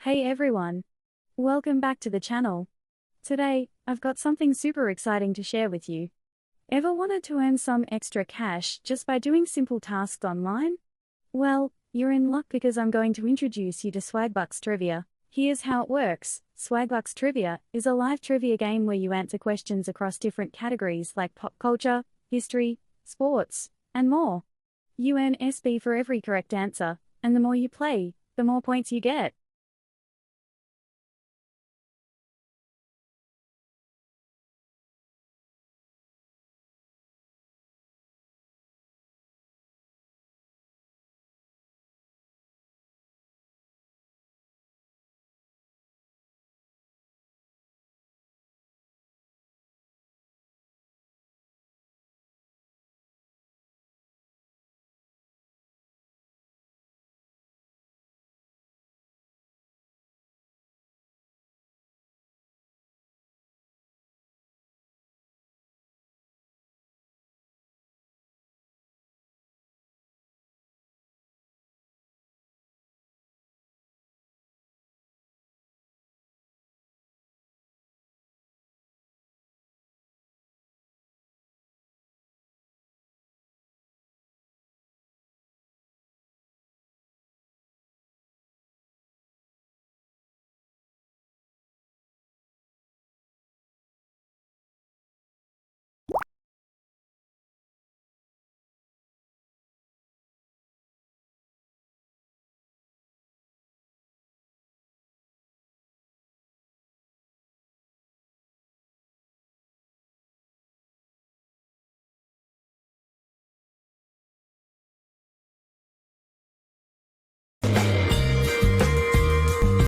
Hey everyone! Welcome back to the channel. Today, I've got something super exciting to share with you. Ever wanted to earn some extra cash just by doing simple tasks online? Well, you're in luck because I'm going to introduce you to Swagbucks Trivia. Here's how it works. Swagbucks Trivia is a live trivia game where you answer questions across different categories like pop culture, history, sports, and more. You earn SB for every correct answer, and the more you play, the more points you get.